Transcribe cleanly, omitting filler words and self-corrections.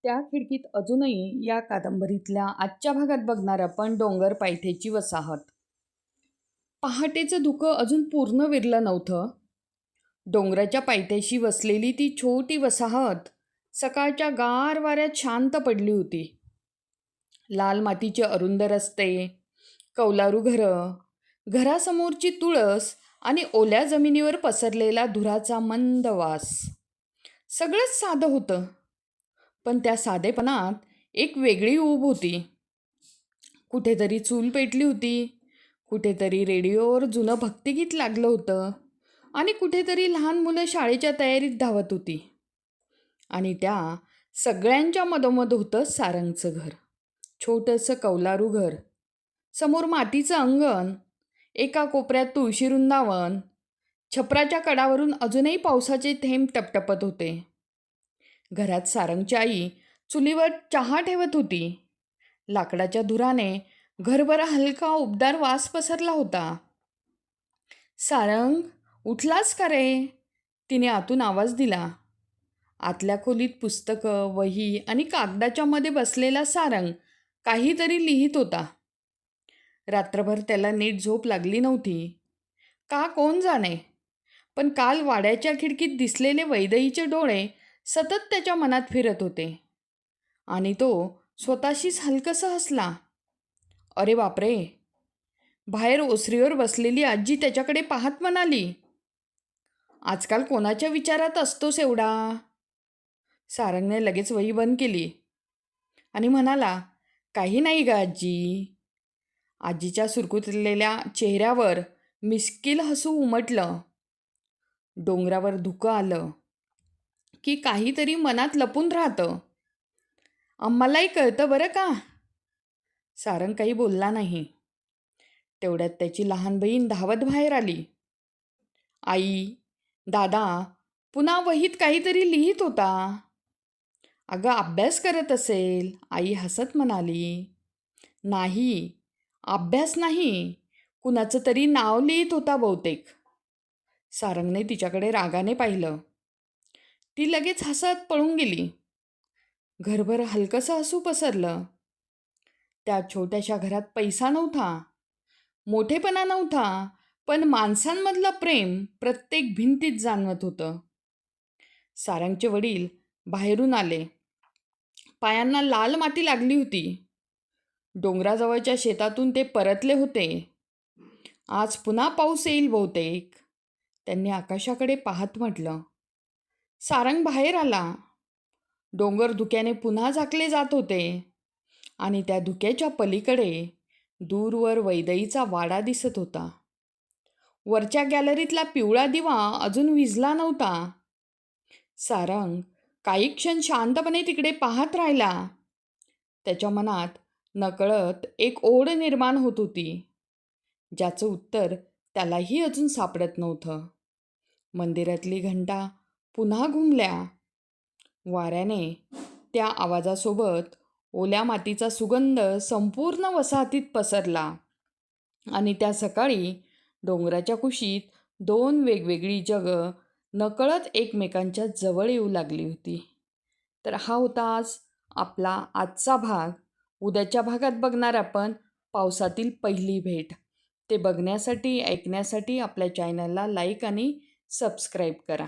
त्या खिडकीत अजूनही या कादंबरीतल्या आजच्या भागात बघणार आपण डोंगर पायथ्याची वसाहत. पहाटेचं धुकं अजून पूर्ण विरलं नव्हतं. डोंगराच्या पायथ्याशी वसलेली ती छोटी वसाहत सकाळच्या गार वाऱ्यात शांत पडली होती. लाल मातीचे अरुंद रस्ते, कौलारू घरं, घरासमोरची तुळस आणि ओल्या जमिनीवर पसरलेला धुराचा मंद वास. सगळंच साधं होतं, पण त्या साधेपणात एक वेगळी ऊब होती. कुठेतरी चूल पेटली होती, कुठेतरी रेडिओवर जुनं भक्तिगीत लागलं होतं आणि कुठेतरी लहान मुलं शाळेच्या तयारीत धावत होती. आणि त्या सगळ्यांच्या मधोमध होतं सारंगचं घर. छोटंसं कौलारू घर, समोर मातीचं अंगण, एका कोपऱ्यात तुळशी वृंदावन. छपराच्या कडावरून अजूनही पावसाचे थेंब टपटपत होते. घरात सारंगची आई चुलीवर चहा ठेवत होती. लाकडाच्या धुराने घरभर हलका उबदार वास पसरला होता. सारंग, उठलास का रे? तिने आतून आवाज दिला. आतल्या खोलीत पुस्तकं, वही आणि कागदाच्या मध्ये बसलेला सारंग काहीतरी लिहित होता. रात्रभर त्याला नीट झोप लागली नव्हती. का कोण जाणे, पण काल वाड्याच्या खिडकीत दिसलेले वैदेहीचे डोळे सतत त्याच्या मनात फिरत होते आणि तो स्वतःशीच हलकसा हसला. अरे बापरे! बाहेर ओसरीवर बसलेली आजी त्याच्याकडे पाहत म्हणाली, आजकाल कोणाच्या विचारात असतोस एवढा? सारंगने लगेच वही बंद केली आणि म्हणाला, काही नाही ग आजी. आजीच्या सुरकुतलेल्या चेहऱ्यावर मिश्किल हसू उमटलं. डोंगरावर धुकं आलं की काहीतरी मनात लपून राहतं. आम्हालाही कळतं बरं का. सारंग काही बोलला नाही. तेवढ्यात त्याची लहान बहीण धावत बाहेर आली. आई, दादा पुन्हा वहीत काहीतरी लिहित होता. अगं, अभ्यास करत असेल, आई हसत म्हणाली. नाही, अभ्यास नाही, कुणाचं तरी नाव लिहित होता बहुतेक. सारंगने तिच्याकडे रागाने पाहिलं. ती लगेच हसत पळून गेली. घरभर हलकंसं हसू पसरलं. त्या छोट्याशा घरात पैसा नव्हता, मोठेपणा नव्हता, पण माणसांमधलं प्रेम प्रत्येक भिंतीत जाणवत होतं. सारंगचे वडील बाहेरून आले. पायांना लाल माती लागली होती. डोंगराजवळच्या शेतातून ते परतले होते. आज पुन्हा पाऊस येईल बहुतेक, त्यांनी आकाशाकडे पाहत म्हटलं. सारंग बाहेर आला. डोंगर धुक्याने पुन्हा झाकले जात होते आणि त्या धुक्याच्या पलीकडे दूरवर वैदेहीचा वाडा दिसत होता. वरच्या गॅलरीतला पिवळा दिवा अजून विझला नव्हता. सारंग काही क्षण शांतपणे तिकडे पाहत राहिला. त्याच्या मनात नकळत एक ओढ निर्माण होत होती, ज्याचं उत्तर त्यालाही अजून सापडत नव्हतं. मंदिरातली घंटा पुन्हा घुमल्या. वाऱ्याने त्या आवाजासोबत ओल्या मातीचा सुगंध संपूर्ण वसाहतीत पसरला आणि त्या सकाळी डोंगराच्या कुशीत दोन वेगवेगळी जगं नकळत एकमेकांच्या जवळ येऊ लागली होती. तर हा होता आज आपला आजचा भाग. उद्याच्या भागात बघणार आपण पावसातील पहिली भेट. ते बघण्यासाठी, ऐकण्यासाठी आपल्या चॅनलला लाईक आणि सबस्क्राईब करा.